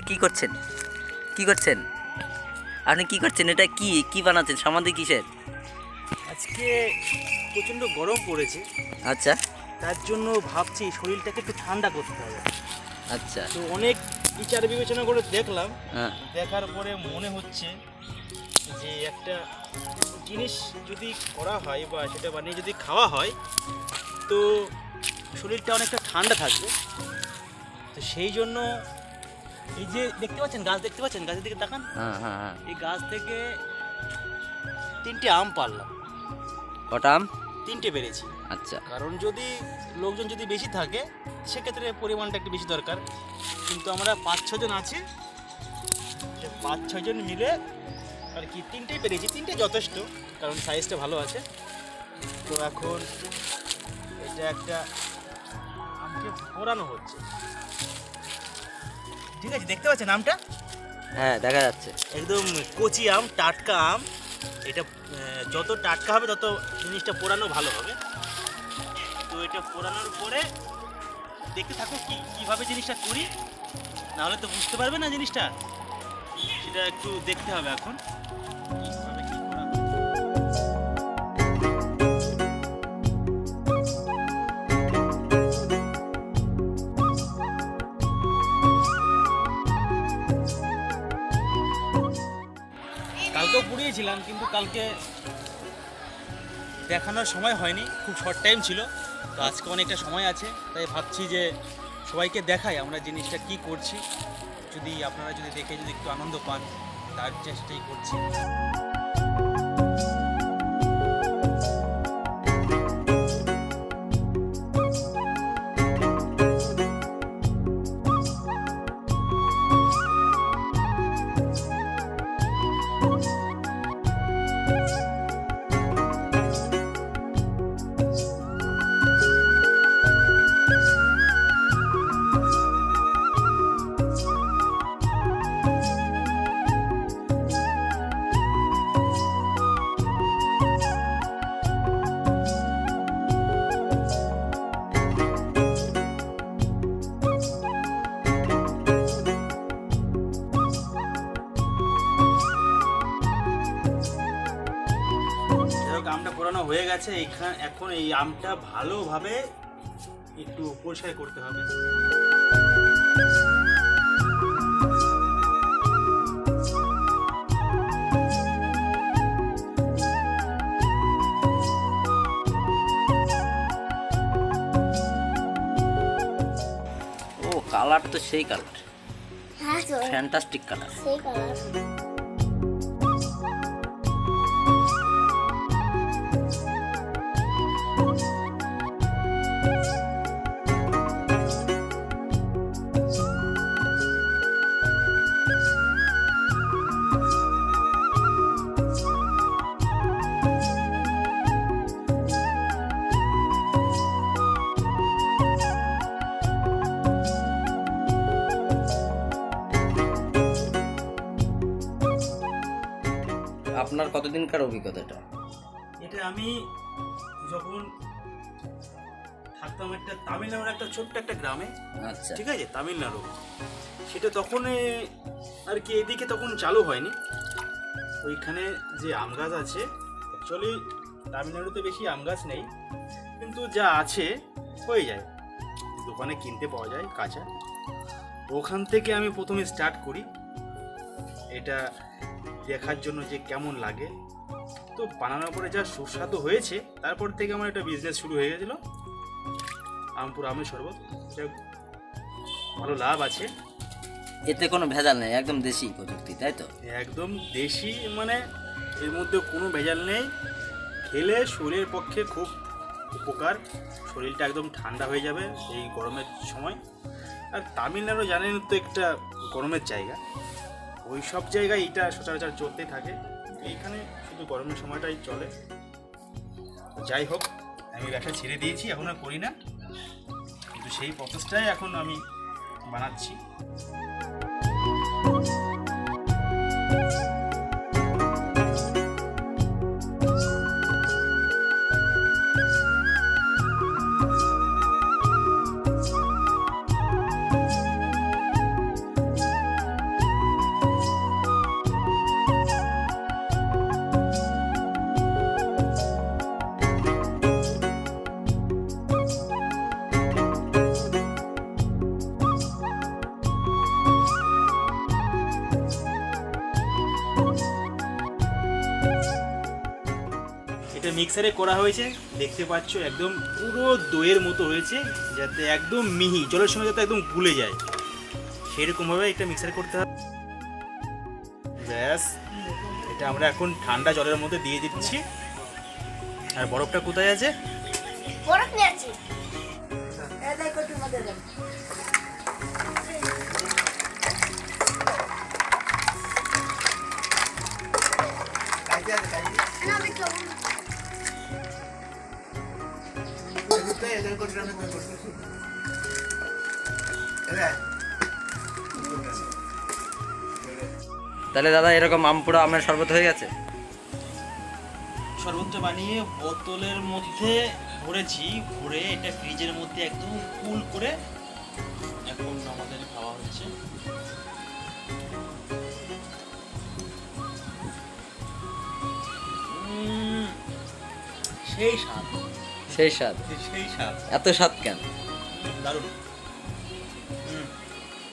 কি করছেন? কি করছেন আপনি? কি করছেন? এটা কি কি বানাচ্ছেন? সমাধি কিসের? আজকে প্রচণ্ড গরম পড়েছে, আচ্ছা তার জন্য ভাবছি শরীরটাকে একটু ঠান্ডা করতে হবে। আচ্ছা। তো অনেক বিচার বিবেচনা করে দেখলাম, হ্যাঁ দেখার পরে মনে হচ্ছে যে একটা জিনিস যদি করা হয় বা সেটা বানিয়ে যদি খাওয়া হয় তো শরীরটা অনেকটা ঠান্ডা থাকবে। তো সেই জন্য এই যে দেখতে পাচ্ছেন, গাছ দেখতে পাচ্ছেন, গাছের দিকে তাকান। হ্যাঁ হ্যাঁ হ্যাঁ। এই গাছ থেকে 3টে আম পারলাম। কটা আম? 3টে পেরেছি। আচ্ছা কারণ যদি লোকজন যদি বেশি থাকে সেক্ষেত্রে পরিমাণটা একটু বেশি দরকার, কিন্তু আমরা 5-6 জন আছি, 5-6 জন মিলে আর কি 3টেই পেরেছি। 3টে যথেষ্ট, কারণ সাইজটা ভালো আছে। তো এখন এটা একটা আমকে পোড়ানো হচ্ছে, ঠিক আছে? দেখতে পাচ্ছেন আমটা হ্যাঁ দেখা যাচ্ছে। একদম কচি আম, টাটকা আম। এটা যত টাটকা হবে তত জিনিসটা পোড়ানো ভালো হবে। তো এটা পোড়ানোর পরে দেখতে থাকো কিভাবে জিনিসটা করি, নাহলে তো বুঝতে পারবে না জিনিসটা। সেটা একটু দেখতে হবে এখন কিভাবে কি করা হয়। কালকেও পুড়িয়েছিলাম, কিন্তু কালকে দেখানোর সময় হয়নি, খুব শর্ট টাইম ছিল। তো আজকে অনেকটা সময় আছে, তাই ভাবছি যে সবাইকে দেখাই আমরা জিনিসটা কি করছি। যদি আপনারা যদি দেখে যদি একটু আনন্দ পান, তার চেষ্টাই করছি। আমটা পোড়ানো হয়ে গেছে। এখন এই আমটা ভালোভাবে একটু পরিষ্কার করতে হবে। ও কালার তো সেই কালার, হ্যাঁ তো ফ্যান্টাস্টিক কালার। সেই কালার। আপনার কতদিনকার অভিজ্ঞতা এটা? এটা আমি যখন থাকতাম একটা তামিলনাড়ুর একটা ছোট্ট একটা গ্রামে, আচ্ছা ঠিক আছে, তামিলনাড়ু, সেটা তখন আর কি এদিকে তখন চালু হয়নি। ওইখানে যে আম গাছ আছে, অ্যাকচুয়ালি তামিলনাড়ুতে বেশি আম গাছ নেই, কিন্তু যা আছে হয়ে যায়, দোকানে কিনতে পাওয়া যায় কাঁচা। ওখান থেকে আমি প্রথমে স্টার্ট করি এটা দেখার জন্য যে কেমন লাগে। তো বানানোর পরে যা সুস্বাদু হয়েছে, তারপর থেকে আমার একটা বিজনেস শুরু হয়ে গেছিলো, আমপুর আমের শরবত। এটা ভালো লাভ আছে। এতে কোনো ভেজাল নেই, একদম দেশি প্রযুক্তি, তাই তো? একদম দেশি, মানে এর মধ্যে কোনো ভেজাল নেই। খেলে শরীরের পক্ষে খুব উপকার, শরীরটা একদম ঠান্ডা হয়ে যাবে এই গরমের সময়। আর তামিলনাড়ু জানেন তো একটা গরমের জায়গা, ওই সব জায়গায় এটা সচরাচর চলতেই থাকে, এইখানে শুধু গরমের সময়টাই চলে। যাই হোক, আমি ব্যবসা ছেড়ে দিয়েছি, এখন আর করি না, কিন্তু সেই প্রসেসটাই এখন আমি বানাচ্ছি। একটা মিক্সারে করা হয়েছে, দেখতে পাচ্ছ একদম পুরো দইয়ের মতো হয়েছে, যাতে একদম মিহি, জলের সঙ্গে যাতে একদম গুলে যায় সেরকমভাবে একটা মিক্সার করতে হবে। ব্যাস, এটা আমরা এখন ঠান্ডা জলের মধ্যে দিয়ে দিচ্ছি। আর বরফটা কোথায় আছে? বরফ নিয়ে আছি এদাই কোটির মধ্যে দেন না দেখো তাহলে দাদা এরকম আম পুরো আমের শরবত হয়ে গেছে। শরবতটা বানিয়ে বোতলের মধ্যে ভরেছি, ভরে এটা ফ্রিজের মধ্যে একদম কুল করে এখন আমাদের খাওয়া হচ্ছে। সেই স্বাদ, সেই স্বাদ, সেই স্বাদ, এত স্বাদ কেন? দারুণ।